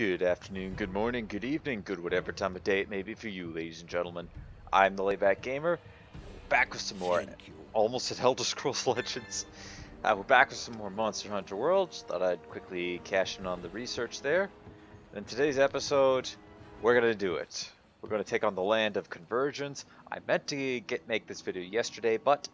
Good afternoon, good morning, good evening, good whatever time of day it may be for you, ladies and gentlemen. I'm the Layback Gamer, back with some more, Thank you. almost at Elder Scrolls Legends. We're back with some more Monster Hunter World. Thought I'd quickly cash in on the research there. In today's episode, we're going to do it. We're going to take on the Land of Convergence. I meant to make this video yesterday, but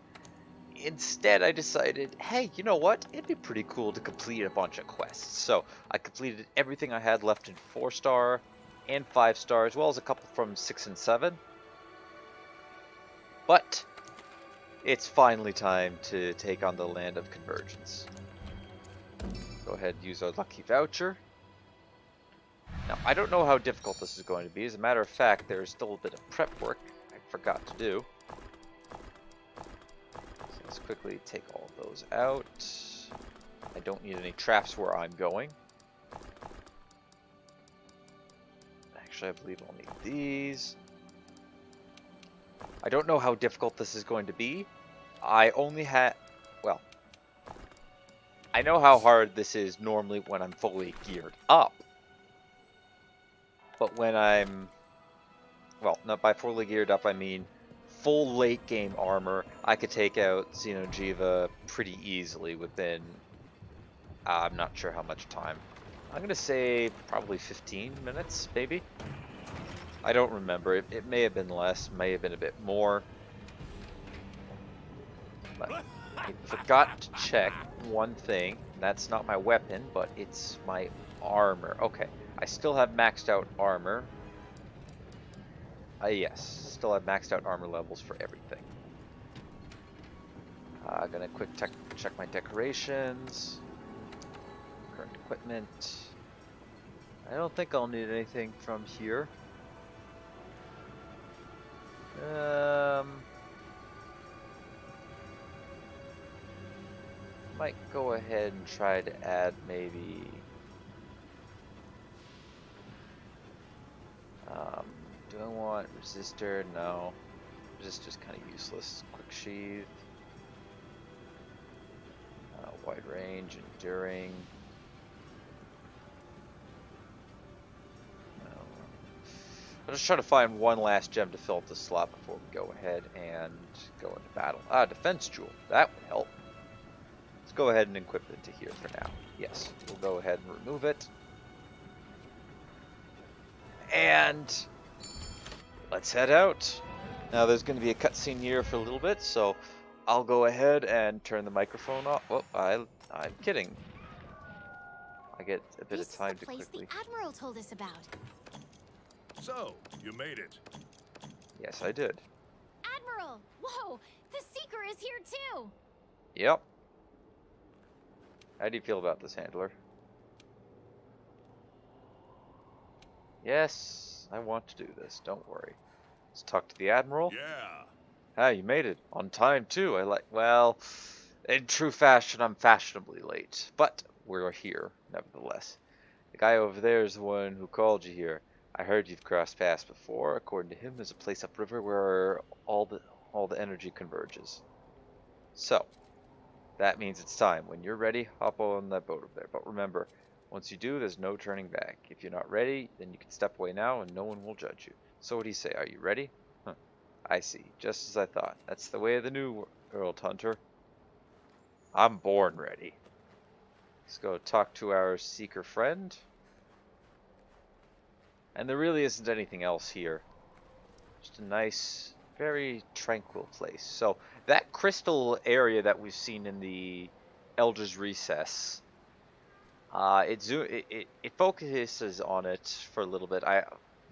instead, I decided, hey, you know what? It'd be pretty cool to complete a bunch of quests. So I completed everything I had left in 4-star and 5-star, as well as a couple from 6 and 7. But it's finally time to take on the Land of Convergence. Go ahead and use our lucky voucher. Now, I don't know how difficult this is going to be. As a matter of fact, there's still a bit of prep work I forgot to do. Let's quickly take all of those out. I don't need any traps where I'm going. Actually, I believe I'll need these. I don't know how difficult this is going to be. I only had... well, I know how hard this is normally when I'm fully geared up. But when I'm... well, not by fully geared up, I mean full late game armor. I could take out Xeno'jiiva pretty easily within, I'm not sure how much time. I'm going to say probably 15 minutes, maybe. I don't remember. It may have been less, may have been a bit more. But I forgot to check one thing. That's not my weapon, but it's my armor. Okay, I still have maxed out armor. Yes, still have maxed out armor levels for everything. I'm gonna quick check my decorations, current equipment. I don't think I'll need anything from here. Might go ahead and try to add maybe do I want resistor? No. Resistor's kind of useless. Quick sheath. Wide range, enduring. I'm just trying to find one last gem to fill up the slot before we go ahead and go into battle. Defense jewel. That would help. Let's go ahead and equip it to here for now. Yes, we'll go ahead and remove it. And let's head out. Now there's going to be a cutscene here for a little bit, so I'll go ahead and turn the microphone off. Oh, I'm kidding. I get a bit of time to quickly. This is the place the Admiral told us about. So, you made it. Yes, I did. Admiral! Whoa! The Seeker is here too! Yep. How do you feel about this, handler? Yes, I want to do this. Don't worry. Let's talk to the Admiral. Yeah. Ah, you made it. On time, too. Well, in true fashion, I'm fashionably late. But we're here, nevertheless. The guy over there is the one who called you here. I heard you've crossed paths before. According to him, there's a place upriver where all the energy converges. So, that means it's time. When you're ready, hop on that boat over there. But remember, once you do, there's no turning back. If you're not ready, then you can step away now and no one will judge you. So what do you say? Are you ready? Huh. I see. Just as I thought. That's the way of the new world, Hunter. I'm born ready. Let's go talk to our seeker friend. And there really isn't anything else here. Just a nice, very tranquil place. So that crystal area that we've seen in the Elder's Recess, it focuses on it for a little bit. I'm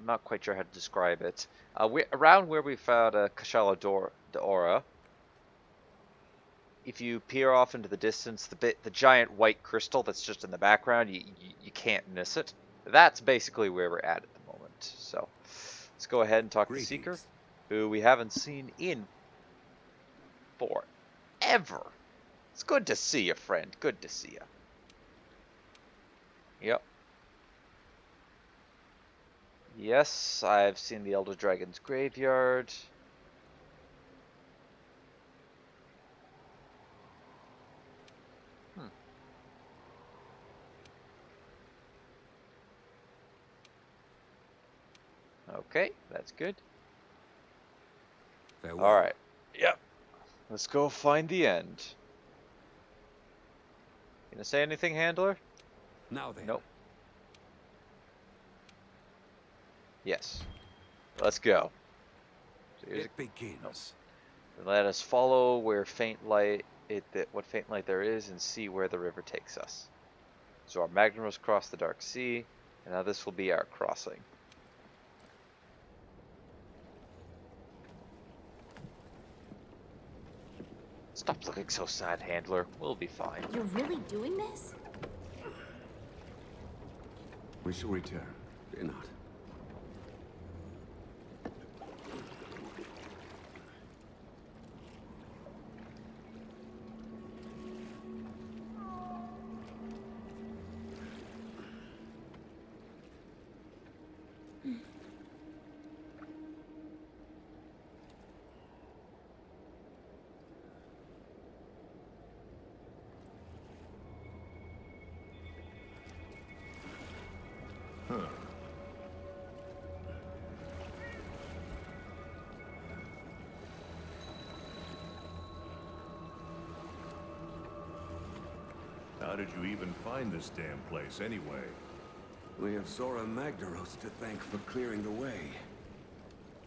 not quite sure how to describe it. Around where we found Kashala D'Ora, if you peer off into the distance, the giant white crystal that's just in the background, you can't miss it. That's basically where we're at the moment. So let's go ahead and talk to Seeker, who we haven't seen in forever. It's good to see you, friend. Good to see you. Yep. Yes, I've seen the Elder Dragon's graveyard. Okay, that's good. Farewell. Alright. Yep. Let's go find the end. Gonna say anything, handler? Now then. Nope. Yes. Let's go. So here's It begins. let us follow where faint light what faint light there is and see where the river takes us. So our Magnums crossed the Dark Sea, and now this will be our crossing. Stop looking so sad, handler. We'll be fine. You're really doing this? We shall return. Fear not. How did you even find this damn place, anyway? We have Zora Magdaros to thank for clearing the way.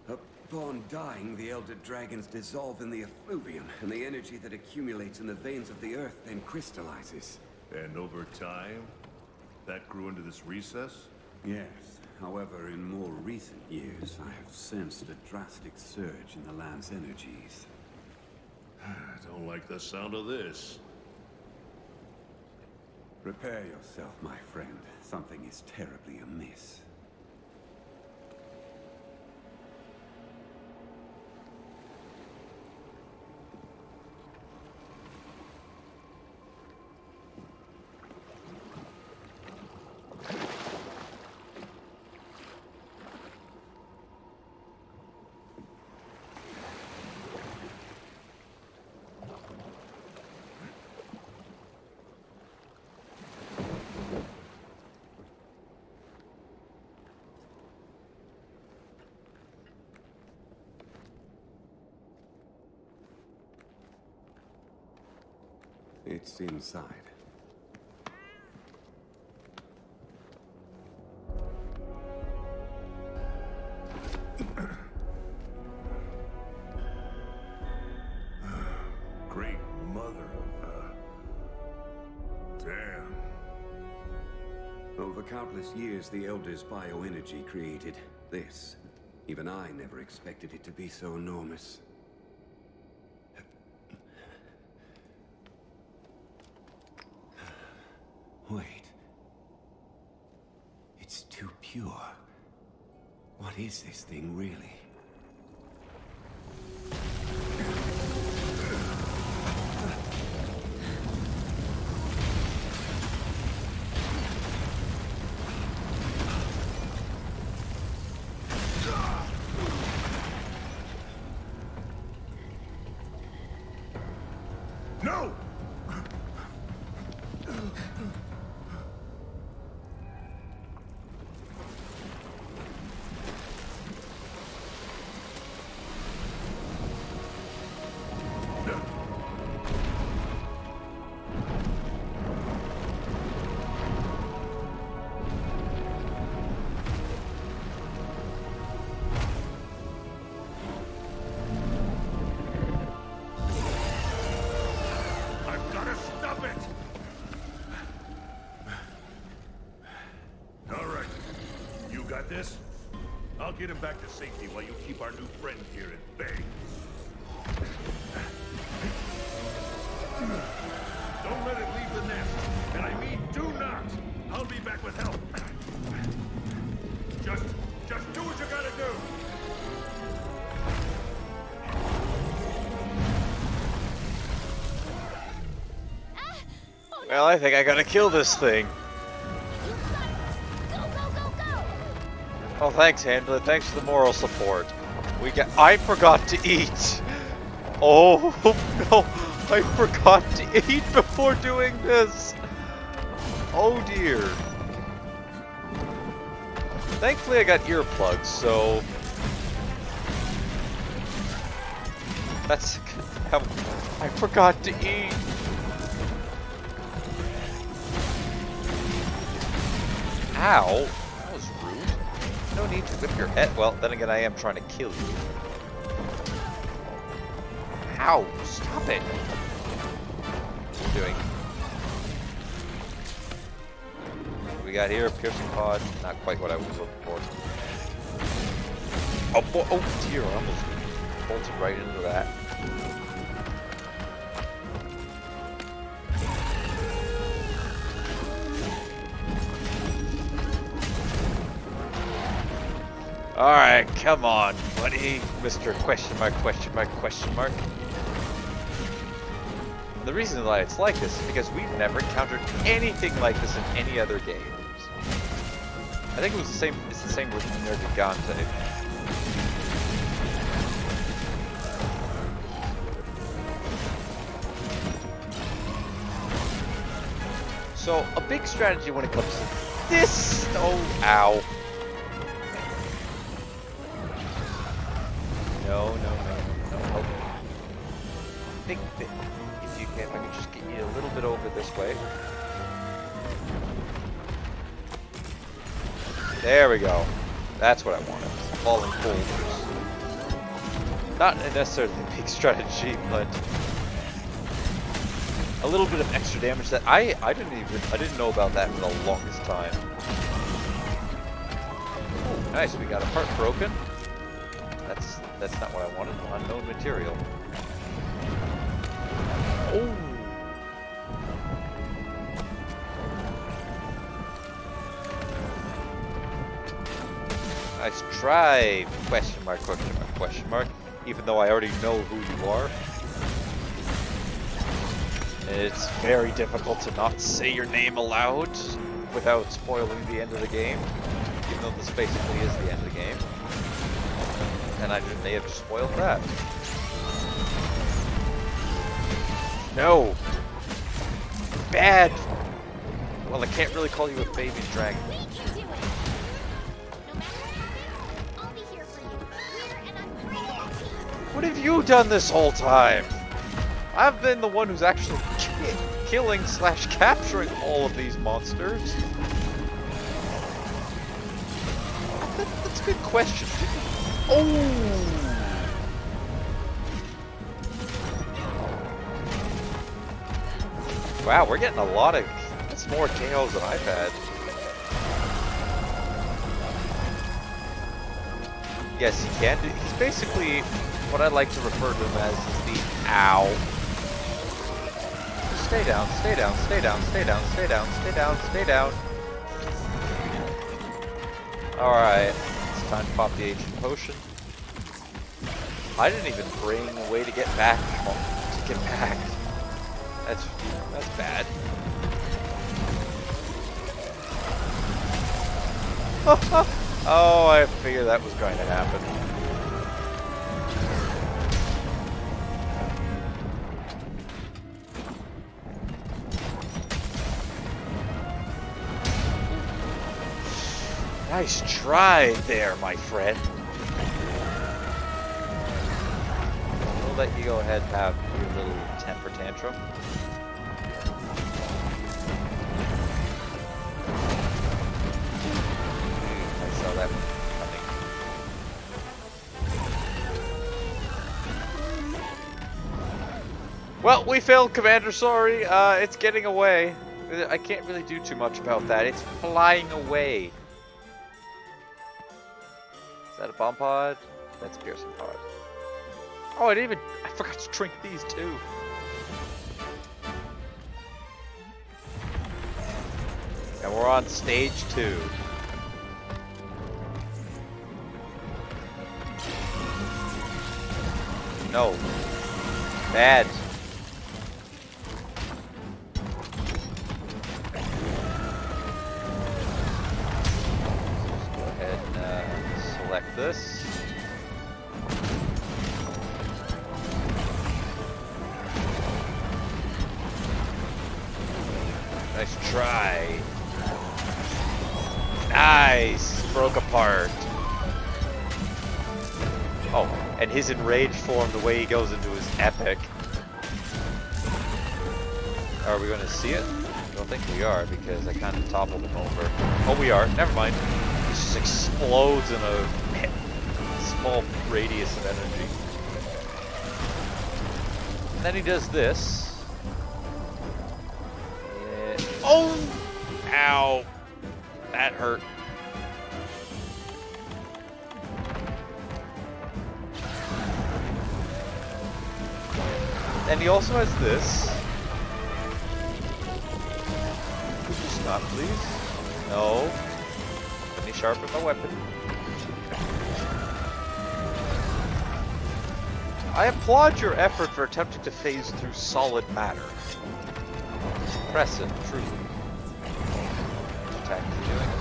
Upon dying, the Elder Dragons dissolve in the effluvium, and the energy that accumulates in the veins of the earth then crystallizes. And over time, that grew into this recess? Yes. However, in more recent years, I have sensed a drastic surge in the land's energies. I don't like the sound of this. Prepare yourself, my friend. Something is terribly amiss. It's inside. Great mother of... Damn. Over countless years, the Elder's bioenergy created this. Even I never expected it to be so enormous. Wait. It's too pure. What is this thing, really? No! I've got to stop it! All right. You got this? I'll get him back to safety while you keep our new friend here at bay. Don't let it leave the nest. And I mean do not! I'll be back with help. Just do what you gotta do! Well, I think I gotta kill this thing. You got this! Go, go, go, go! Oh, thanks, handler. Thanks for the moral support. I forgot to eat. Oh no, I forgot to eat before doing this. Oh dear. Thankfully, I got earplugs, so That's... I forgot to eat. Ow. That was rude. No need to whip your head. Well, then again, I am trying to kill you. Ow. Stop it. What are you doing? What we got here? Piercing pod. Not quite what I was looking for. Oh, boy. Oh, dear. I almost bolted right into that. Alright, come on, buddy. Mr. Question mark, question mark, question mark. The reason why it's like this is because we've never encountered anything like this in any other games. I think it was the same, it's the same with Nergigante. So, a big strategy when it comes to this... Oh, ow. No. Oh. I think that if I can just get you a little bit over this way. There we go. That's what I wanted. Falling boulders. Not necessarily a big strategy, but a little bit of extra damage that I didn't know about that for the longest time. Oh, nice. We got a part broken. That's not what I wanted. Unknown material. Oh. Nice try. Question mark, question mark, question mark. Even though I already know who you are. It's very difficult to not say your name aloud without spoiling the end of the game. Even though this basically is the end of the game. And I may have just spoiled that. No! Bad! Well, I can't really call you a baby dragon. We can do it! No matter what happens, I'll be here for you. We're an unbreakable team. What have you done this whole time? I've been the one who's actually killing / capturing all of these monsters. That's a good question. Oh! Wow, we're getting a lot of... That's more KOs than I've had. Yes, he can do... He's basically what I like to refer to him as is the ow. Stay down, stay down, stay down, stay down, stay down, stay down, stay down. Alright. Time to pop the ancient potion. I didn't even bring a way to get back. That's bad. Oh, I figured that was going to happen. Nice try there, my friend. We'll let you go ahead and have your little temper tantrum. I saw that coming. Well, we failed, Commander. Sorry. It's getting away. I can't really do too much about that. It's flying away. Is that a bomb pod? That's a piercing pod. Oh, I forgot to drink these too. And we're on stage 2. No. Bad. Let's go ahead and select this. Nice try. Nice. Broke apart. Oh, and his enraged form, the way he goes into his epic. Are we going to see it? I don't think we are, because I kind of toppled him over. Oh, we are. Never mind. He just explodes in a small radius of energy. And then he does this. And... oh! Ow! That hurt. And he also has this. Could you stop, please? No. Let me sharpen my weapon. I applaud your effort for attempting to phase through solid matter. Impressive, truly. Which attack is he doing?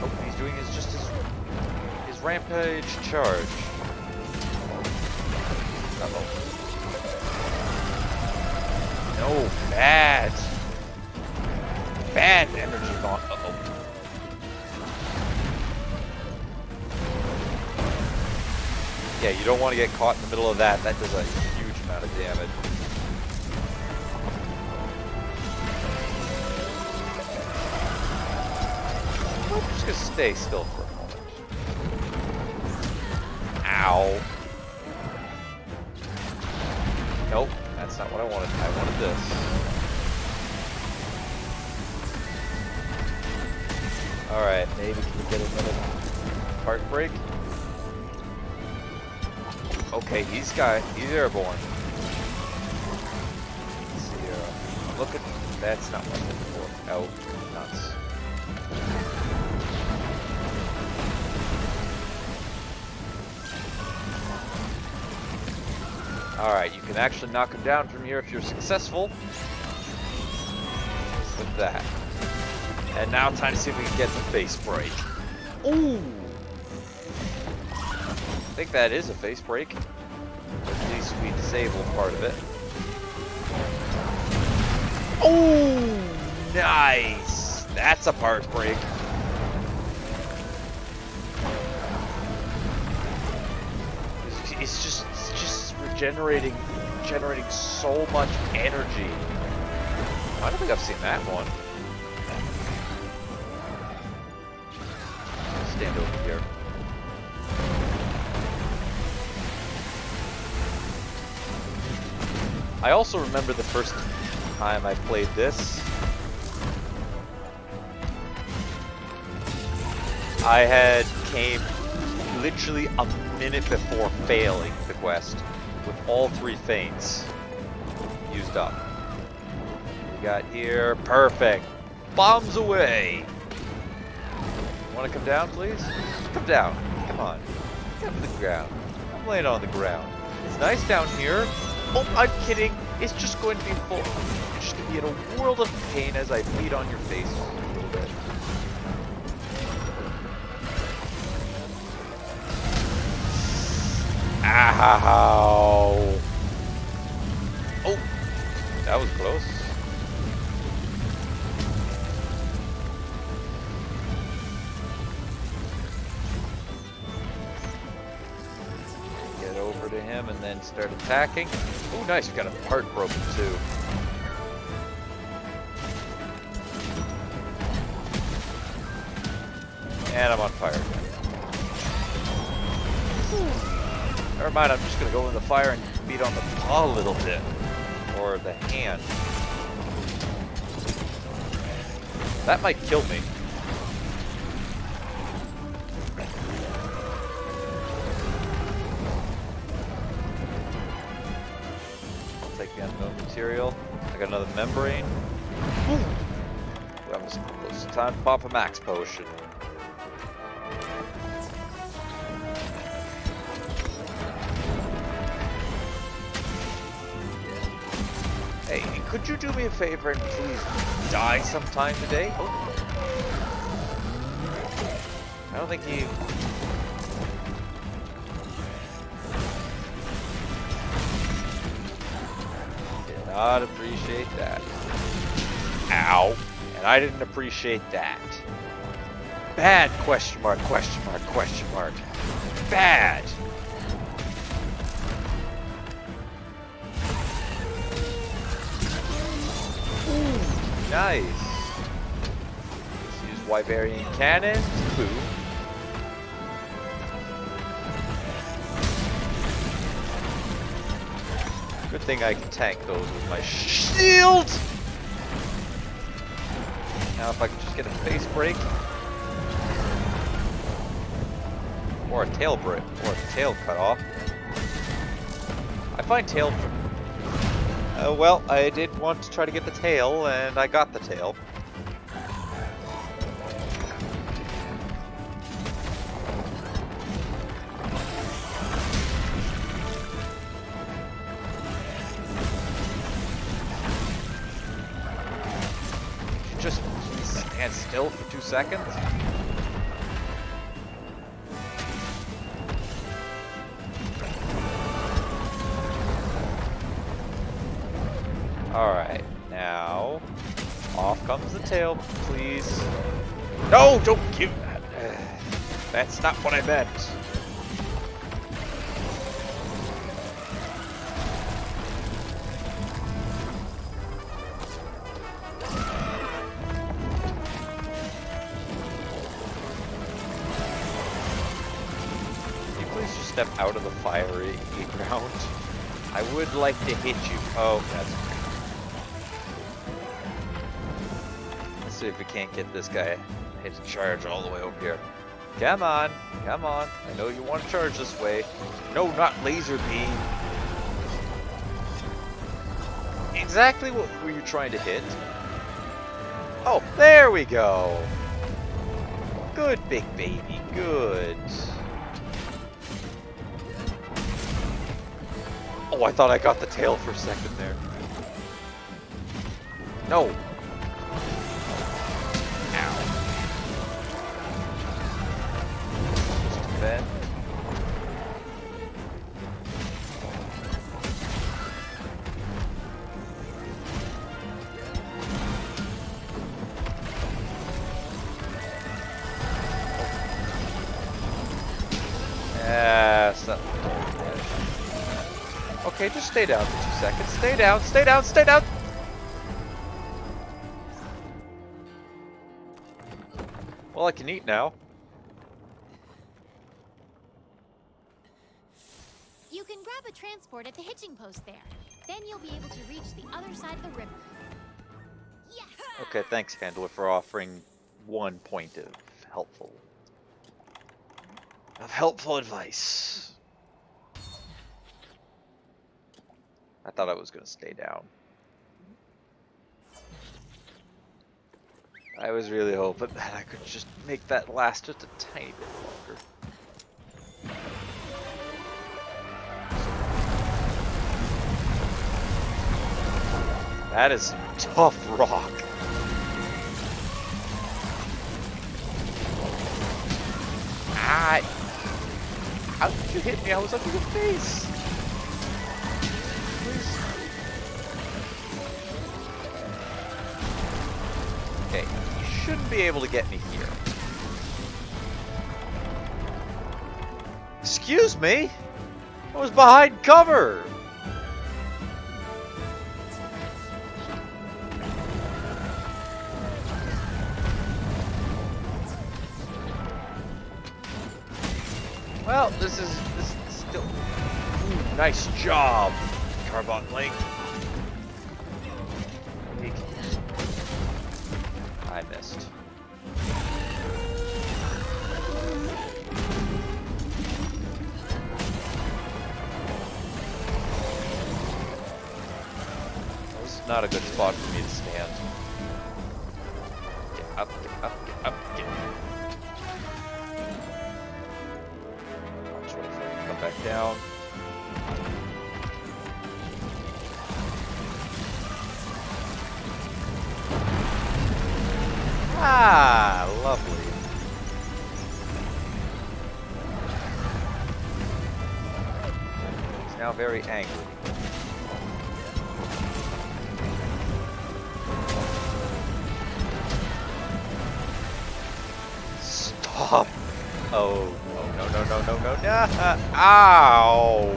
Oh, he's doing his rampage charge. Uh-oh. No, bad. Bad energy bomb. Uh-oh. Yeah, you don't want to get caught in the middle of that. That does a huge amount of damage. I'm just gonna stay still for a moment. Ow. Nope, that's not what I wanted. I wanted this. Alright, maybe we can get another part break. Okay, he's airborne. Let's see here. Look at that's not what I'm looking for. Oh, nuts. Alright, you can actually knock him down from here if you're successful. With that. And now time to see if we can get the face break. Ooh! I think that is a face break. At least we disable part of it. Oh, nice! That's a part break. It's just generating so much energy. I don't think I've seen that one. Stand over here. I also remember the first time I played this. I had came literally a minute before failing the quest with all 3 feints used up. We got here, perfect. Bombs away. Want to come down, please? Come down. Come on. Come to the ground. I'm laying on the ground. It's nice down here. Oh, I'm kidding. It's just going to be full. You're just going to be in a world of pain as I beat on your face a little bit. Ow. Oh, that was close. Get over to him and then start attacking. Oh, nice. We got a part broken too. And I'm on fire again. Never mind, I'm just gonna go in the fire and beat on the paw a little bit. Or the hand. That might kill me. I'll take the unknown material. I got another membrane. That was close. Time to pop a max potion. Hey, could you do me a favor and please die sometime today? Oh. I don't think he... did not appreciate that. Ow. And I didn't appreciate that. Bad question mark, question mark, question mark. Bad. Nice. Let's use Wyverian Cannon. Boom. Good thing I can tank those with my shield! Now if I could just get a face break. Or a tail break. Or a tail cut off. I find tail... well, I did want to try to get the tail, and I got the tail. Just stand still for 2 seconds. Alright, now off comes the tail, please. No, don't give that. That's not what I meant. Step out of the fiery ground. I would like to hit you. Oh, that's great. Let's see if we can't get this guy hit a charge all the way over here. Come on, come on. I know you want to charge this way. No, not laser beam. Exactly what were you trying to hit? Oh, there we go. Good, big baby, good. Oh, I thought I got the tail for a second there. No. Ow. Just defend. Yes. Okay, just stay down for 2 seconds. Stay down, stay down, stay down! Well, I can eat now. You can grab a transport at the hitching post there. Then you'll be able to reach the other side of the river. Yes! Okay, thanks, Handler, for offering 1 point of helpful advice. I thought I was going to stay down. I was really hoping that I could just make that last just a tiny bit longer. That is some tough rock. How did you hit me? I was under your face. Okay, you shouldn't be able to get me here. Excuse me? I was behind cover! Well, this is still... Ooh, nice job, Carbon Link. I missed. This is not a good spot for me to stand. Get up, get up, get up, get up. Watch what if I come back down. Ah, lovely. He's now very angry. Stop! Oh, no, no, no, no, no, no, ow!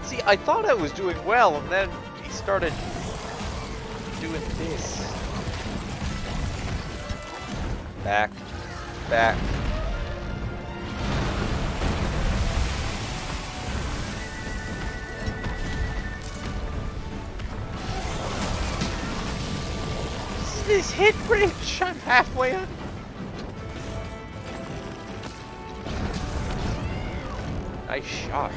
See, I thought I was doing well, and then he started doing this. Back. Back. This hit bridge! I'm halfway up. Nice shot.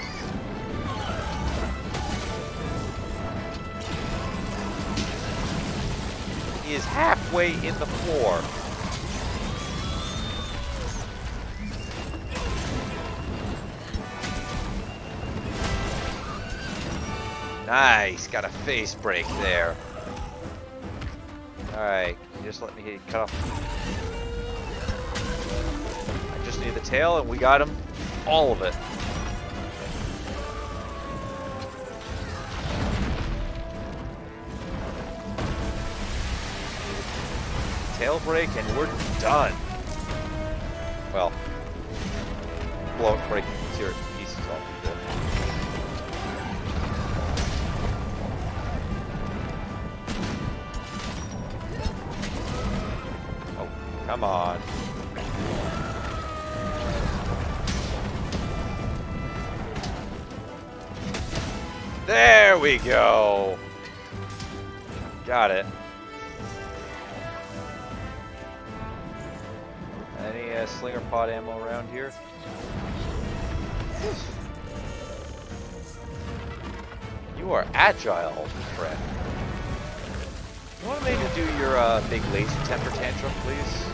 He is halfway in the floor. Nice, got a face break there. Alright, can you just let me cut off? I just need the tail and we got him. All of it. Tail break and we're done. Well, blow it, break your pieces off of it. Oh, come on. There we go. Got it. Any slinger pod ammo around here? You are agile, friend. You want me to do your big laser temper tantrum, please?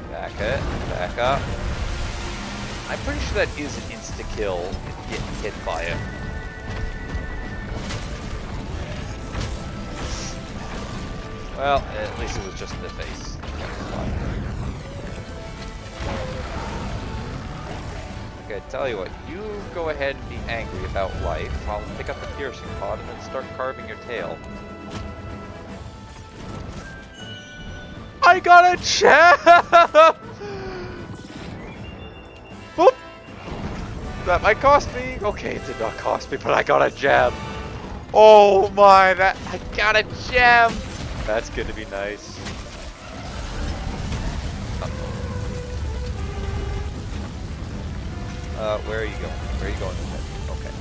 Back it, back up. I'm pretty sure that is an insta-kill if you get hit by it. Well, at least it was just in the face. Okay, tell you what, you go ahead and be angry about life. I'll pick up the piercing pod and then start carving your tail. I got a gem! Boop! That might cost me. Okay, it did not cost me, but I got a gem. Oh my, I got a gem! That's gonna be nice. Where are you going? Where are you going with it? Okay.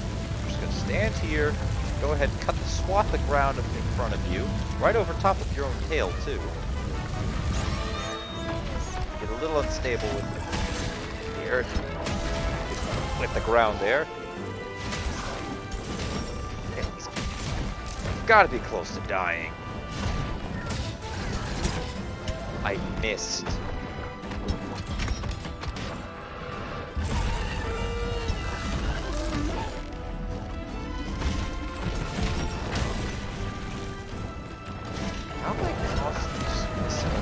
I'm just gonna stand here. Go ahead and cut the swath of ground in front of you. Right over top of your own tail, too. Get a little unstable with the earth. With the ground there. Okay, he's gotta be close to dying. I missed. How am I constantly missing?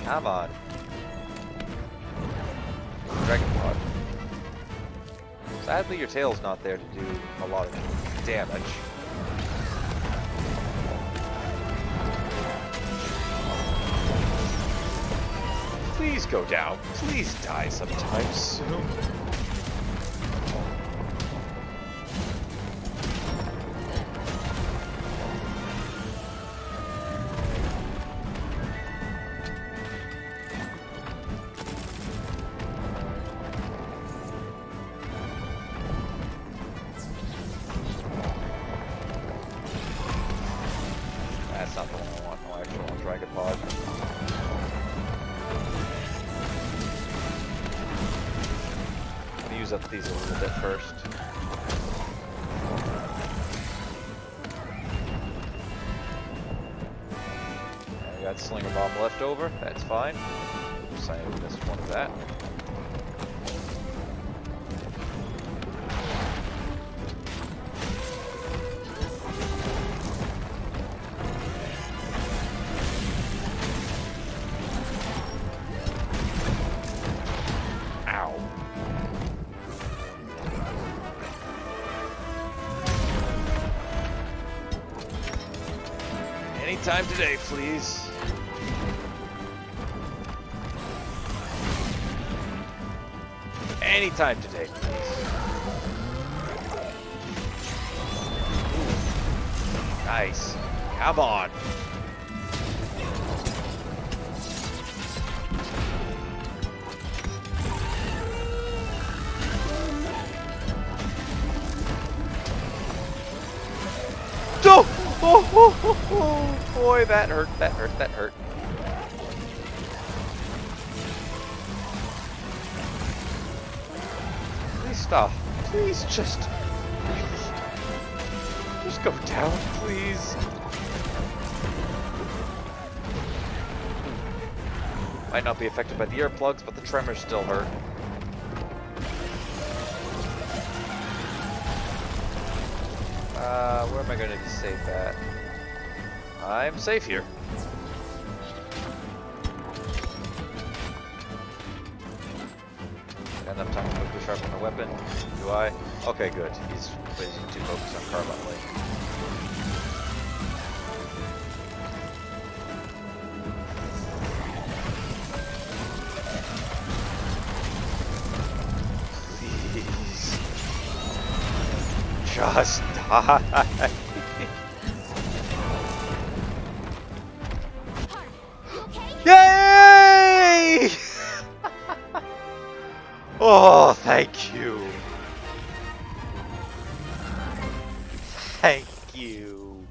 Come on. Dragon Pod. Sadly, your tail's not there to do a lot of damage. Please go down. Please die sometime soon. That's not the one I want. No, I actually want Dragon Pod. I'm gonna use up these a little bit first. I got Slinger Bomb left over. That's fine. Oops, I missed one of that. Anytime today, please. Anytime today, please. Nice. Come on. Oh! Oh, boy, that hurt, that hurt, that hurt. Please stop. Please just go down, please. Might not be affected by the earplugs, but the tremors still hurt. Where am I going to be safe at? I'm safe here. Got enough time to quickly sharpen the weapon. Do I? Okay, good. He's too focused on carbon link. Please. Just die. Yay! Oh, thank you. Thank you.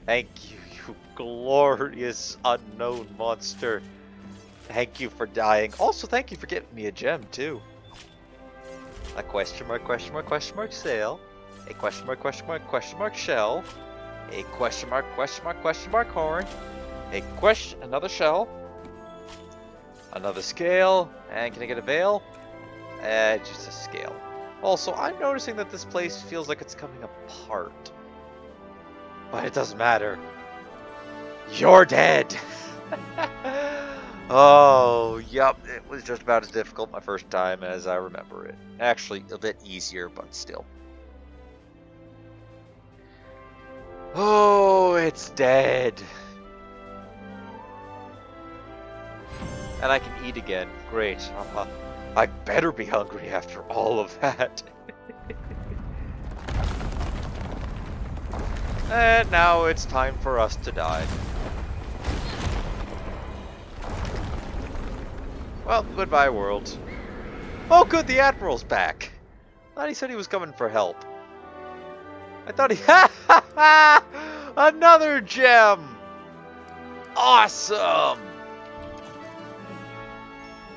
Thank you, you glorious unknown monster. Thank you for dying. Also, thank you for getting me a gem, too. A question mark sail. A question mark shell. A question mark horn. Another shell. Another scale. And can I get a veil? Just a scale. Also, I'm noticing that this place feels like it's coming apart. But it doesn't matter. You're dead! Oh, yup. It was just about as difficult my first time as I remember it. Actually, a bit easier, but still. Oh, it's dead. And I can eat again. Great. I better be hungry after all of that. And now it's time for us to die. Well, goodbye, world. Oh, good, the Admiral's back. I thought he said he was coming for help. I thought he... Ha ha ha! Another gem! Awesome!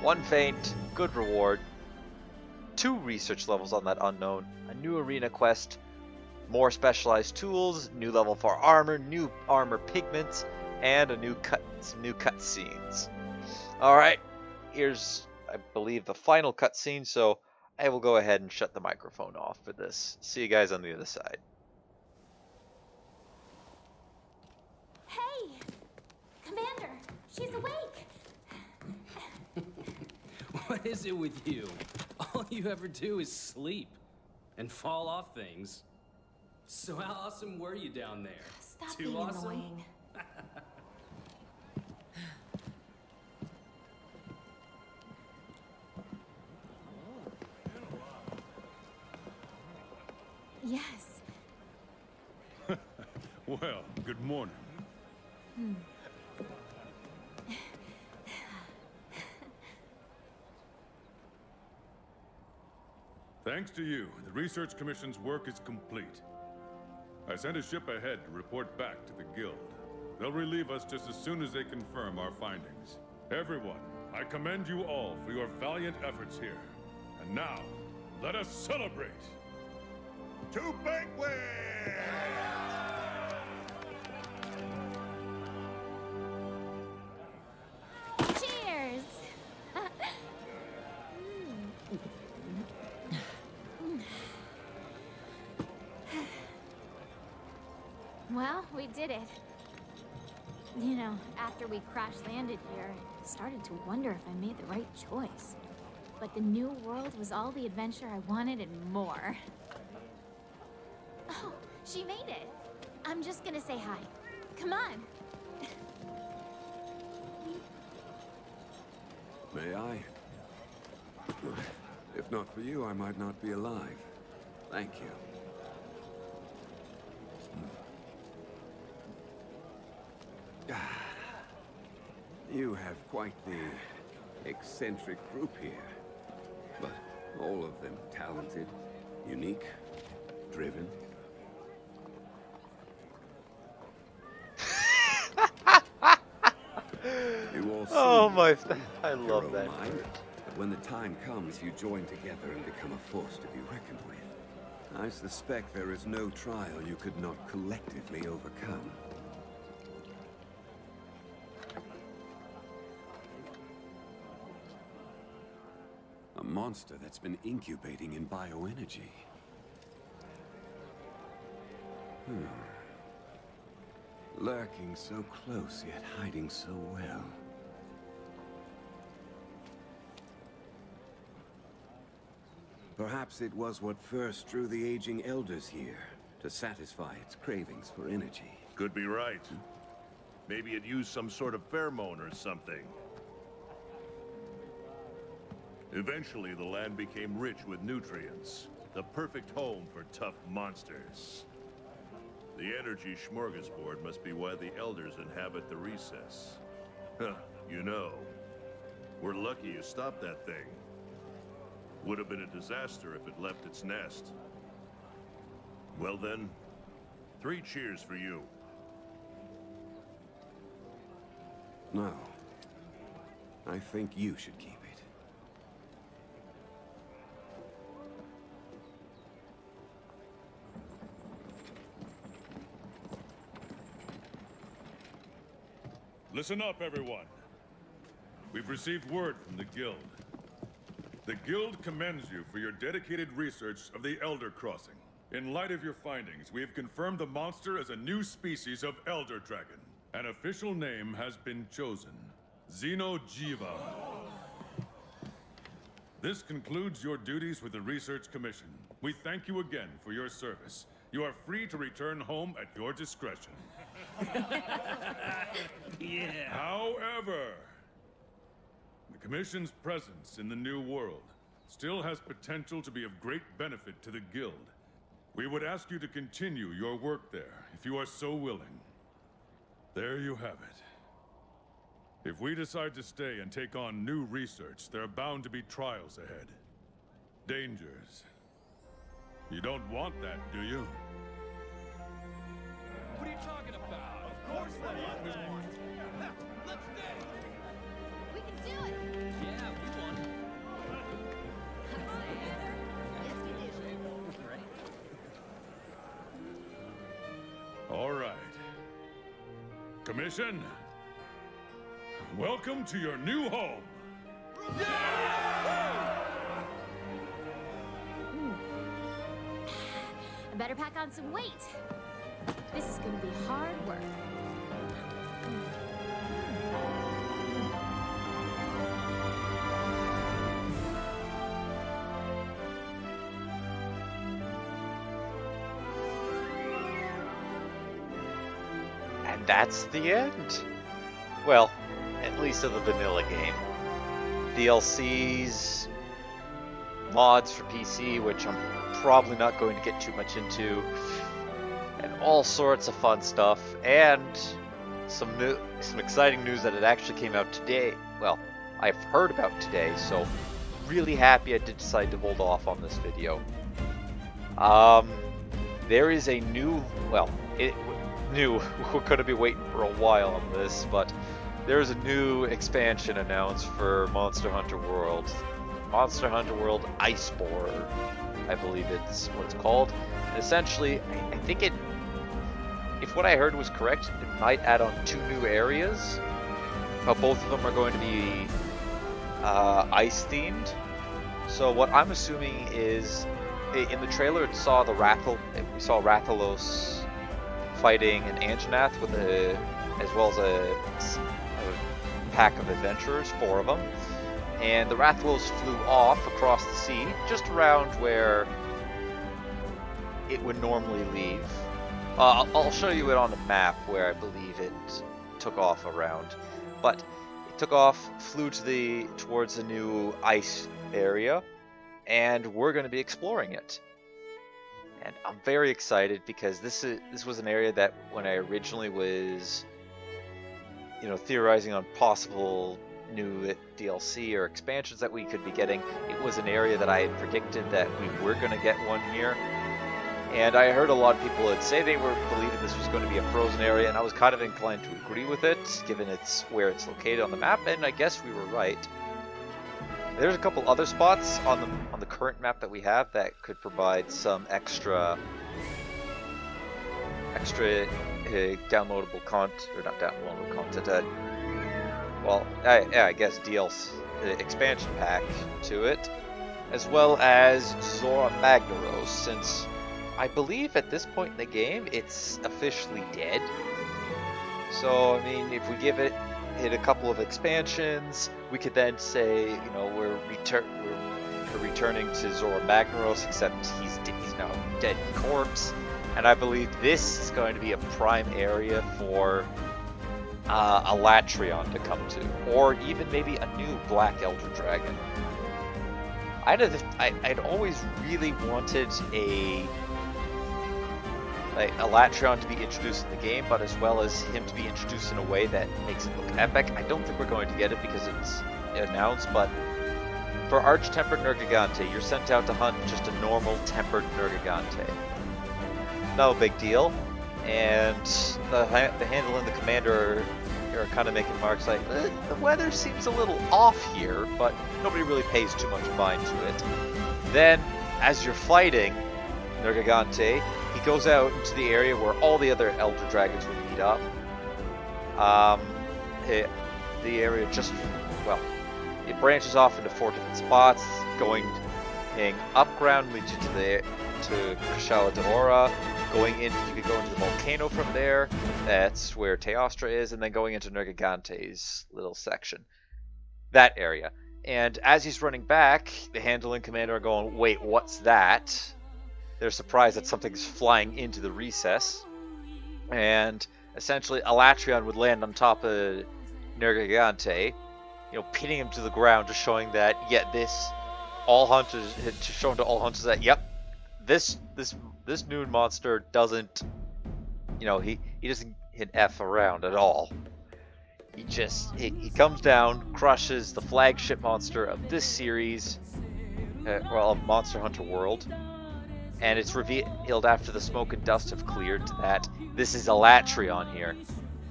One faint, good reward. 2 research levels on that unknown. A new arena quest. More specialized tools. New level for armor. New armor pigments. And some new cutscenes. Alright. Here's, I believe, the final cutscene, so I will go ahead and shut the microphone off for this. See you guys on the other side. Hey! Commander, she's awake! What is it with you? All you ever do is sleep and fall off things. So how awesome were you down there? Stop Too being awesome? annoying. Yes. Well, good morning. Thanks to you, the Research Commission's work is complete. I sent a ship ahead to report back to the Guild. They'll relieve us just as soon as they confirm our findings. Everyone, I commend you all for your valiant efforts here. And now, let us celebrate! To banquet! Cheers! Well, we did it. You know, after we crash landed here, I started to wonder if I made the right choice. But the new world was all the adventure I wanted and more. Oh, she made it. I'm just gonna say hi. Come on. May I? If not for you, I might not be alive. Thank you. You have quite the eccentric group here. But all of them talented, unique, driven. You all Oh seem my, to I have your love own that mind, word. but when the time comes, you join together and become a force to be reckoned with. I suspect there is no trial you could not collectively overcome. A monster that's been incubating in bioenergy. Lurking so close, yet hiding so well. Perhaps it was what first drew the aging elders here, to satisfy its cravings for energy. Could be right. Maybe it used some sort of pheromone or something. Eventually, the land became rich with nutrients. The perfect home for tough monsters. The energy smorgasbord must be why the elders inhabit the recess. Huh, you know, we're lucky you stopped that thing. Would have been a disaster if it left its nest. Well then, 3 cheers for you. No. I think you should keep it. Listen up, everyone. We've received word from the Guild. The Guild commends you for your dedicated research of the Elder Crossing. In light of your findings, we have confirmed the monster as a new species of Elder Dragon. An official name has been chosen. Xenojiva. This concludes your duties with the Research Commission. We thank you again for your service. You are free to return home at your discretion. Yeah. However, the Commission's presence in the New World still has potential to be of great benefit to the Guild. We would ask you to continue your work there, if you are so willing. There you have it. If we decide to stay and take on new research, there are bound to be trials ahead. Dangers. You don't want that, do you? What are you talking about? Of course that's what we want. Let's stay. We can do it. Yeah, we won. Yes, you do. Right? All right. Commission, welcome to your new home. I better pack on some weight. This is gonna be hard work. And that's the end. Well, at least of the vanilla game. DLCs, mods for PC, which I'm probably not going to get too much into, and all sorts of fun stuff, and some exciting news that it actually came out today. Well, I've heard about today, so really happy I did decide to hold off on this video. There is a new, well, new, we're going to be waiting for a while on this, but there's a new expansion announced for Monster Hunter World. Monster Hunter World Iceborne, I believe it's what it's called. And essentially, I think it, if what I heard was correct, it might add on 2 new areas, but both of them are going to be ice themed. So what I'm assuming is, in the trailer we saw Rathalos fighting an Anjanath with as well as a pack of adventurers, 4 of them. And the Rathalos flew off across the sea, just around where it would normally leave. I'll show you it on the map where I believe it took off around. But it took off, flew towards the new ice area, and we're going to be exploring it. And I'm very excited because this was an area that when I originally was, theorizing on possible new DLC or expansions that we could be getting, it was an area that I had predicted that we were going to get one here. And I heard a lot of people would say they were believing this was going to be a frozen area, and I was kind of inclined to agree with it, given where it's located on the map, and I guess we were right. There's a couple other spots on the current map that we have that could provide some extra downloadable content, or not downloadable content. I guess DLC expansion pack to it, as well as Zora Magnaros, since I believe at this point in the game it's officially dead. So I mean, if we give it a couple of expansions, we could then say, we're returning to Zora Magnaros, except he's now a dead corpse. And I believe this is going to be a prime area for Alatreon to come to, or even maybe a new Black Elder Dragon. I'd always really wanted Alatreon to be introduced in the game, but as well as him to be introduced in a way that makes it look epic. I don't think we're going to get it because it's announced, but for Arch-Tempered Nergigante, you're sent out to hunt just a normal Tempered Nergigante. No big deal. And the handle and the commander are kind of making marks like, the weather seems a little off here, but nobody really pays too much mind to it. Then, as you're fighting Nergigante, he goes out into the area where all the other Elder Dragons would meet up. The area it branches off into 4 different spots. Going up ground leads you to Kushala Daora. You could go into the volcano from there. That's where Teostra is, and then going into Nergigante's little section. That area. And as he's running back, the handle and commander are going, wait, what's that? They're surprised that something's flying into the recess. And essentially, Alatreon would land on top of Nergigante, pinning him to the ground, just showing that, showing to all hunters that, this noon monster doesn't, he doesn't hit F around at all. He comes down, crushes the flagship monster of this series, of Monster Hunter World, and it's revealed after the smoke and dust have cleared that this is Alatreon here.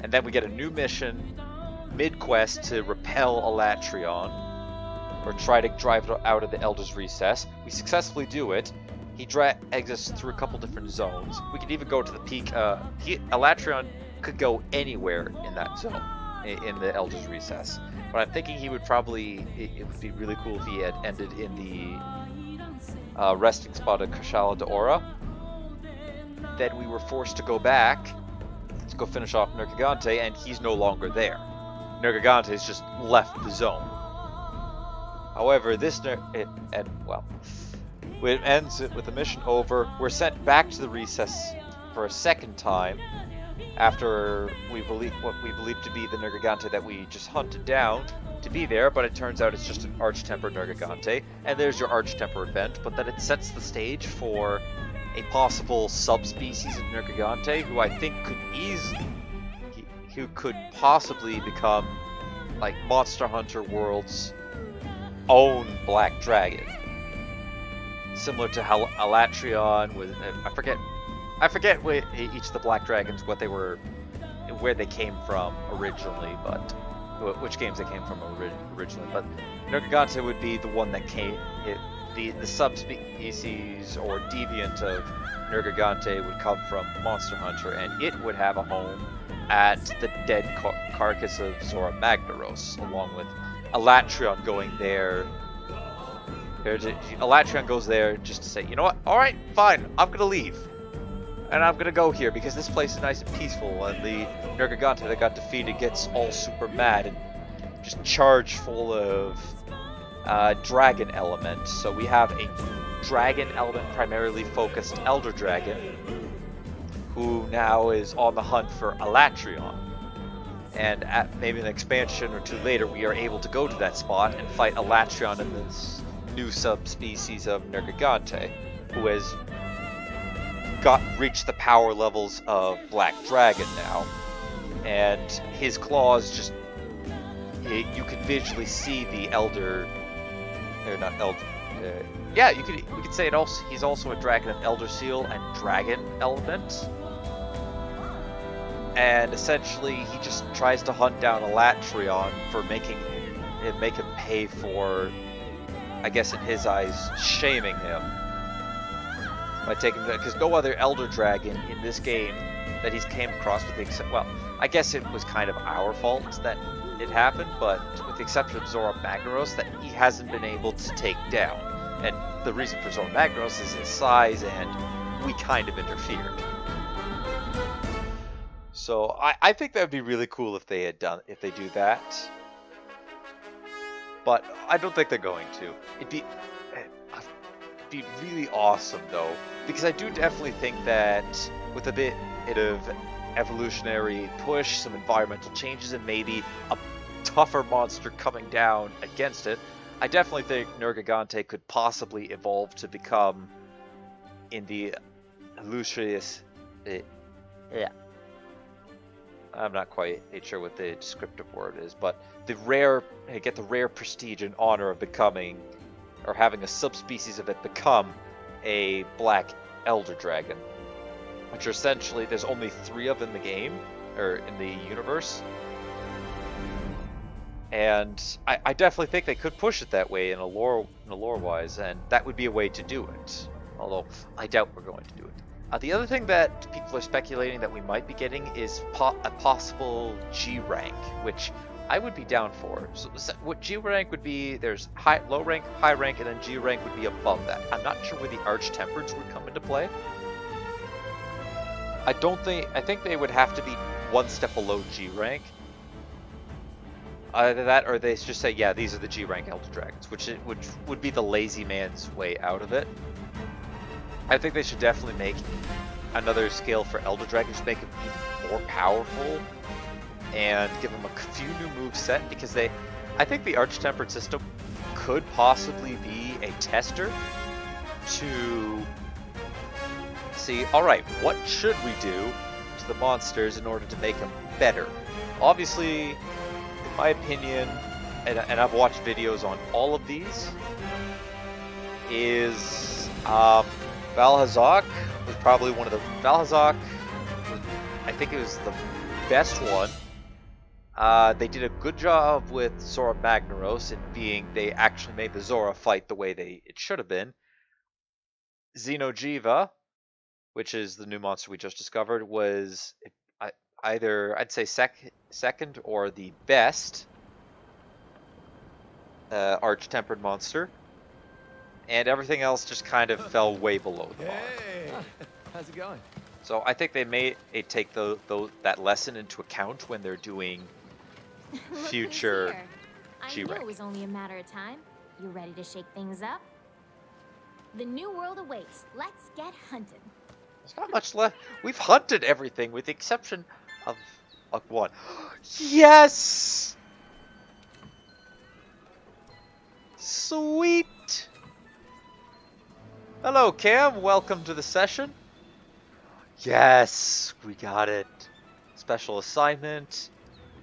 And then we get a new mission mid-quest to repel Alatreon, or try to drive it out of the Elder's Recess. We successfully do it. He drags us through a couple different zones. We could even go to the peak. Alatreon could go anywhere in that zone, in the Elder's Recess. But I'm thinking he would probably, it would be really cool if he had ended in the resting spot of Kushala Daora. Then we were forced to go back to go finish off Nergigante, and he's no longer there. Nergigante has just left the zone. However, it ends with the mission over. We're sent back to the recess for a second time after what we believe to be the Nergigante that we just hunted down to be there, but it turns out it's just an Arch-Tempered Nergigante, and there's your Arch-Temper event, but then it sets the stage for a possible subspecies of Nergigante who I think could possibly become like Monster Hunter World's own Black Dragon. Similar to how Alatreon was, I forget where each of the Black Dragons, where they came from originally, but which games they came from originally. But Nergigante would be the one that the subspecies or deviant of Nergigante would come from Monster Hunter, and it would have a home at the dead carcass of Zora Magnaros, along with Alatreon going there. Alatreon goes there just to say, you know what, alright, fine, I'm gonna leave. And I'm gonna go here because this place is nice and peaceful, and the Nergigante that got defeated gets all super mad and just charged full of dragon elements. So we have a dragon element primarily focused Elder Dragon who now is on the hunt for Alatrion. And at maybe an expansion or two later, we are able to go to that spot and fight Alatrion in this new subspecies of Nergigante, who has reached the power levels of Black Dragon now. And his claws just... you can visually see the Elder... Or not Elder... yeah, we could say it also. He's also a dragon of Elder Seal and Dragon element. And essentially, he just tries to hunt down Alatrion for make him pay for, I guess in his eyes, shaming him by taking because no other Elder Dragon in this game that he's came across, with the exception, well, I guess it was kind of our fault that it happened, but with the exception of Zora Magnaros, that he hasn't been able to take down. And the reason for Zora Magnaros is his size, and we kind of interfered. So I think that would be really cool if they do that. But I don't think they're going to. It'd be really awesome though, because I do definitely think that with a bit of evolutionary push, some environmental changes, and maybe a tougher monster coming down against it, I definitely think Nergigante could possibly evolve to become in the illustrious... yeah. I'm not quite sure what the descriptive word is, but get the rare prestige and honor of becoming, or having a subspecies of it become a Black Elder Dragon, which are essentially, there's only 3 of in the game, or in the universe, and I definitely think they could push it that way in a lore wise, and that would be a way to do it, although I doubt we're going to do it. The other thing that people are speculating that we might be getting is a possible G rank, which I would be down for. So what G rank would be, there's low rank, high rank, and then G rank would be above that. I'm not sure where the Arch-Tempereds would come into play. I think they would have to be one step below G rank. Either that, or they just say, yeah, these are the G rank Elder Dragons, which would be the lazy man's way out of it. I think they should definitely make another scale for Elder Dragons, make them even more powerful, and give them a few new moveset, because I think the Arch-Tempered system could possibly be a tester to see, alright, what should we do to the monsters in order to make them better? Obviously, in my opinion, and I've watched videos on all of these, is Valhazak was probably one of the... Valhazak, I think it was the best one. They did a good job with Zora Magnaros in being... They actually made the Zora fight the way it should have been. Xeno'jiiva, which is the new monster we just discovered, was either, I'd say, second or the best Arch-Tempered monster. And everything else just kind of fell way below the bar. Hey, how's it going? So I think they may take that lesson into account when they're doing future G rank. I knew it was only a matter of time. You ready to shake things up? The new world awaits. Let's get hunting. There's not much left. We've hunted everything with the exception of one. Yes! Sweet! Hello, Cam. Welcome to the session. Yes, we got it. Special assignment.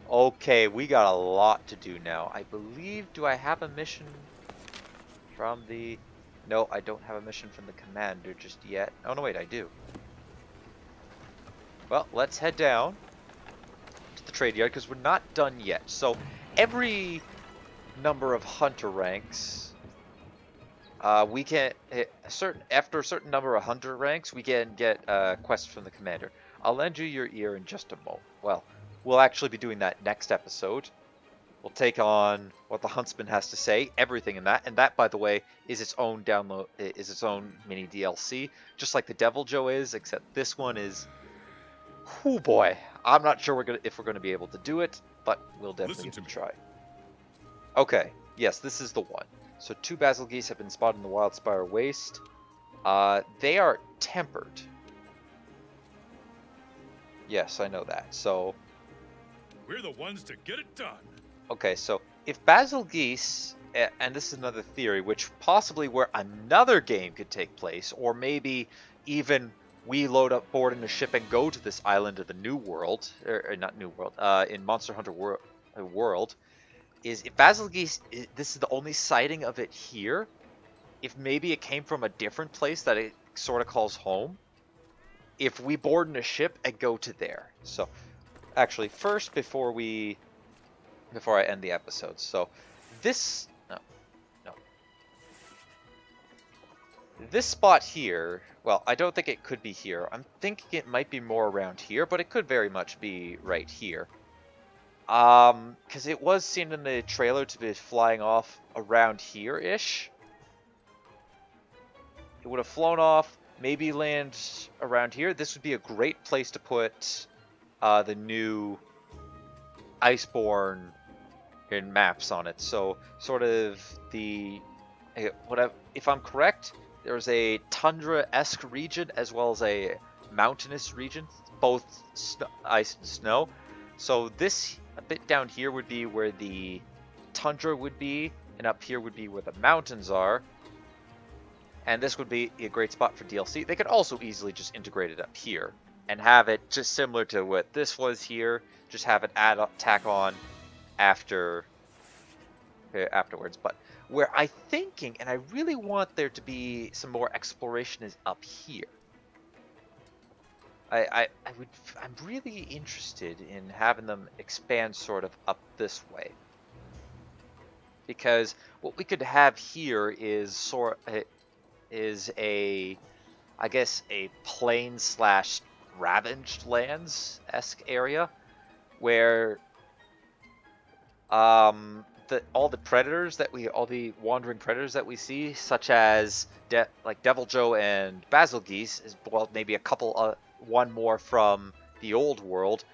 Okay, we got a lot to do now. I believe, do I have a mission from the... No, I don't have a mission from the commander just yet. Oh, no, wait, I do. Well, let's head down to the trade yard, because we're not done yet. So, every number of hunter ranks... we can after a certain number of hunter ranks, we can get quests from the commander. I'll lend you your ear in just a moment. Well, we'll actually be doing that next episode. We'll take on what the huntsman has to say, everything in that, and that, by the way, is its own download, is its own mini DLC, just like the Devil Joe is, except this one is. Oh boy, I'm not sure if we're gonna be able to do it, but we'll definitely try. Okay, yes, this is the one. So 2 basil geese have been spotted in the Wildspire Waste. They are tempered. Yes, I know that. So, We're the ones to get it done. okay, so if Basil Geese, and this is another theory, which possibly where another game could take place, or maybe even we load up board in a ship and go to this island of the New World, or not New World, in Monster Hunter World, is if Basil Geese, this is the only sighting of it here, if maybe it came from a different place that it sort of calls home, if we board in a ship and go to there. So, actually, first, before I end the episode, so this, no, this spot here, well, I don't think it could be here. I'm thinking it might be more around here, but it could very much be right here. Because it was seen in the trailer to be flying off around here-ish. It would have flown off, maybe land around here. This would be a great place to put the new Iceborne in maps on it. So sort of the if I'm correct, there's a tundra-esque region as well as a mountainous region, both ice and snow. So this a bit down here would be where the tundra would be, and up here would be where the mountains are. And this would be a great spot for DLC. They could also easily just integrate it up here and have it just similar to what this was here. Just have it tack on afterwards. But where I'm thinking, and I really want there to be some more exploration, is up here. I'm really interested in having them expand sort of up this way. Because what we could have here is I guess a plain / ravaged lands-esque area where all the wandering predators that we see, such as like Devil Joe and Basil Geese, as well maybe a couple one more from the old world,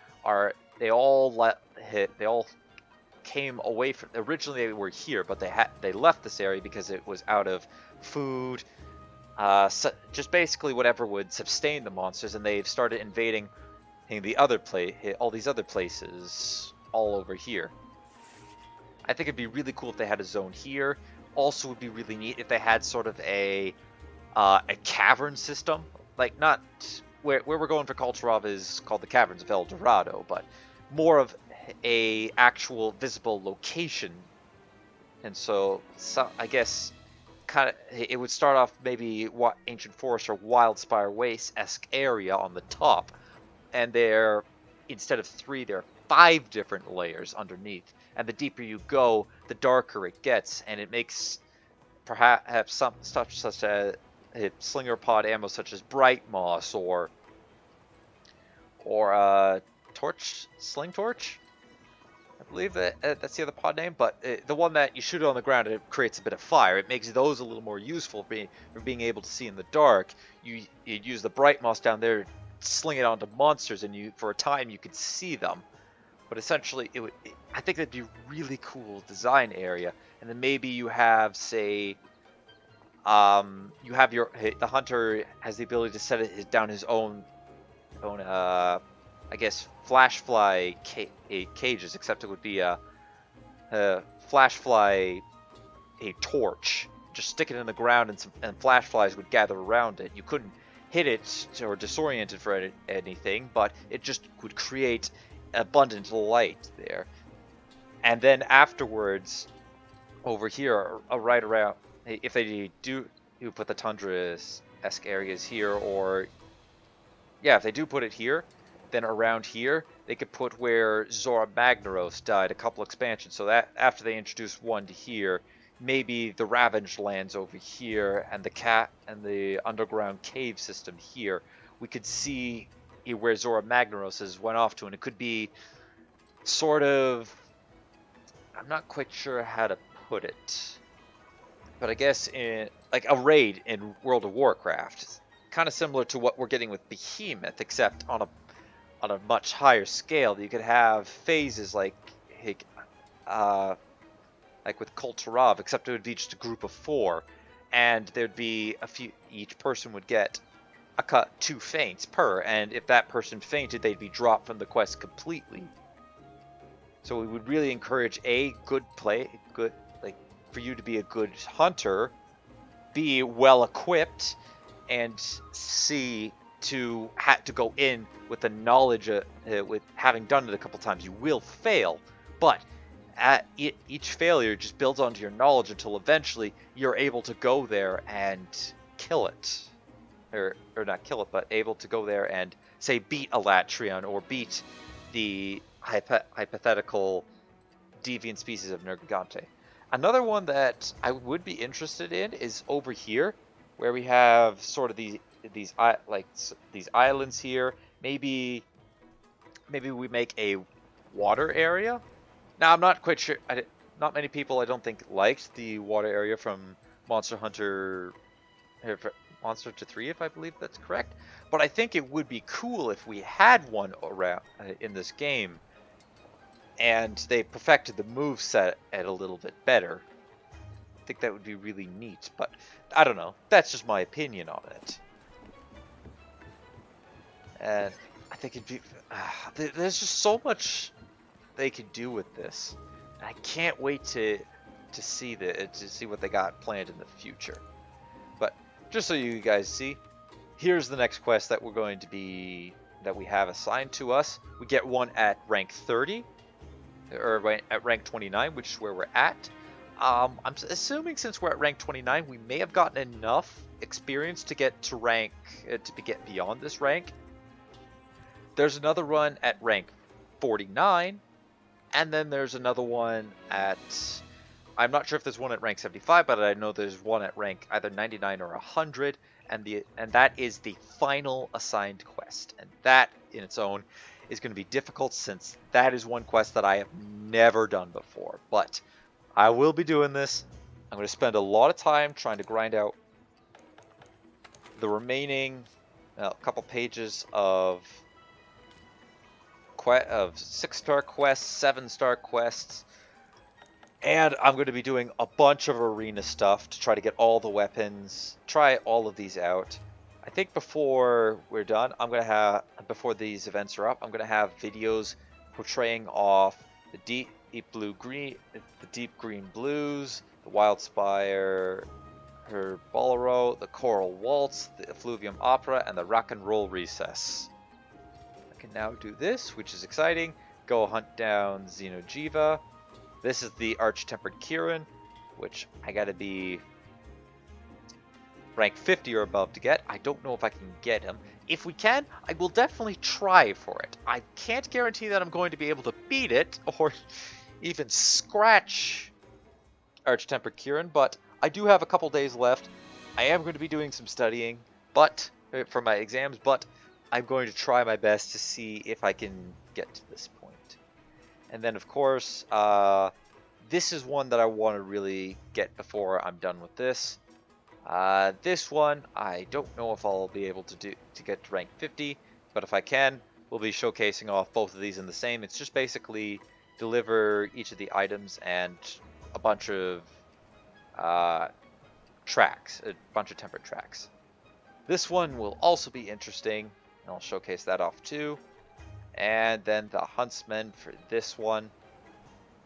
they all came away from. Originally they were here, but they left this area because it was out of food. So just basically whatever would sustain the monsters, and they've started invading all these other places all over here. I think it'd be really cool if they had a zone here. Also, would be really neat if they had sort of a cavern system, like not where we're going for Kulturov is called the Caverns of El Dorado, but more of a actual visible location. And so I guess it would start off maybe what Ancient Forest or Wildspire Waste-esque area on the top, and there, instead of 3, there are 5 different layers underneath. And the deeper you go, the darker it gets, and it makes perhaps some stuff such as slinger pod ammo, such as Bright Moss or Sling Torch. I believe that's the other pod name, but the one that you shoot it on the ground and it creates a bit of fire. It makes those a little more useful for being able to see in the dark. You use the Bright Moss down there, sling it onto monsters, and for a time you could see them. But essentially, I think that'd be a really cool design area. And then maybe you have, say, the hunter has the ability to set down his own I guess, flash fly cages, except it would be a flash fly a torch. Just stick it in the ground, and flash flies would gather around it. You couldn't hit it or disorient it for anything, but it just would create abundant light there. And then afterwards, over here, right around, if they do put the tundra-esque areas here, or yeah, if they do put it here, then around here they could put where Zora Magnaros died a couple expansions. So that after they introduced one to here, maybe the Ravaged lands over here, and the underground cave system here, we could see where Zora Magnaros went off to, and it could be sort of, I'm not quite sure how to put it, but I guess in like a raid in World of Warcraft, kind of similar to what we're getting with Behemoth, except on a much higher scale. You could have phases like with Kulturov, except it would be just a group of 4, and there'd be a few. Each person would get 2 feints per, and if that person fainted, they'd be dropped from the quest completely. So we would really encourage A, good for you to be a good hunter, B, well equipped, and C, to go in with the knowledge with having done it a couple times. You will fail, but each failure just builds onto your knowledge until eventually you're able to go there and kill it. Or not kill it, but able to go there and, say, beat a Latrion or beat the hypothetical deviant species of Nergigante. Another one that I would be interested in is over here, where we have sort of these islands here. Maybe we make a water area. Now, I'm not quite sure. Not many people, I don't think, liked the water area from Monster Hunter 3, if I believe that's correct. But I think it would be cool if we had one around in this game, and they perfected the moveset a little bit better. I think that would be really neat, but I don't know. That's just my opinion on it. And I think it'd be... there's just so much they could do with this. And I can't wait to see what they got planned in the future. But just so you guys see, here's the next quest that we have assigned to us. We get one at rank 30, or at rank 29, which is where we're at. I'm assuming since we're at rank 29, we may have gotten enough experience to get to rank to get beyond this rank. There's another run at rank 49, and then there's another one at... I'm not sure if there's one at rank 75, but I know there's one at rank either 99 or 100, and that is the final assigned quest. And that, in its own, is going to be difficult, since that is one quest that I have never done before. But I will be doing this. I'm going to spend a lot of time trying to grind out the remaining couple pages of 6-star quests, 7-star quests. And I'm going to be doing a bunch of arena stuff to try to get all the weapons, try all of these out. I think before we're done, before these events are up, I'm going to have videos portraying off the deep green blues, the wild spire, her bolero, the choral waltz, the effluvium opera, and the rock and roll recess. I can now do this, which is exciting. Go hunt down Xenojiva. This is the Arch-Tempered Kieran, which I gotta be rank 50 or above to get. I don't know if I can get him. If we can, I will definitely try for it. I can't guarantee that I'm going to be able to beat it, or even scratch Arch-Tempered Kieran, but I do have a couple days left. I am going to be doing some studying for my exams, but I'm going to try my best to see if I can get to this point. And then, of course, this is one that I want to really get before I'm done with this. This one, I don't know if I'll be able to get to rank 50, but if I can, we'll be showcasing off both of these in the same. It's just basically deliver each of the items and a bunch of tracks, a bunch of tempered tracks. This one will also be interesting, and I'll showcase that off too. And then the Huntsman for this one.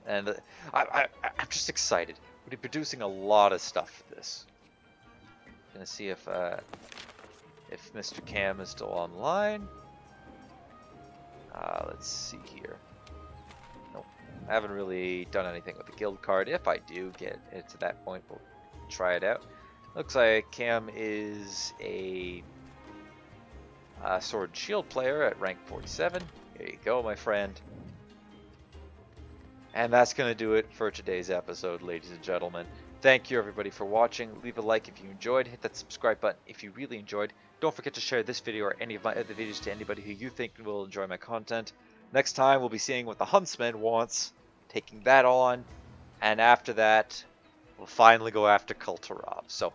And I'm just excited. We'll be producing a lot of stuff for this. Gonna see if Mr. Cam is still online. Let's see here. Nope. I haven't really done anything with the guild card. If I do get it to that point, we'll try it out. Looks like Cam is a sword and shield player at rank 47. Here you go, my friend. And that's going to do it for today's episode, ladies and gentlemen. Thank you, everybody, for watching. Leave a like if you enjoyed. Hit that subscribe button if you really enjoyed. Don't forget to share this video or any of my other videos to anybody who you think will enjoy my content. Next time, we'll be seeing what the Huntsman wants, taking that on, and after that, we'll finally go after Kulturov. So,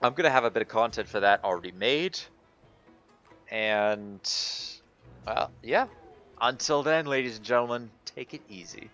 I'm going to have a bit of content for that already made. And, well, yeah. Until then, ladies and gentlemen, take it easy.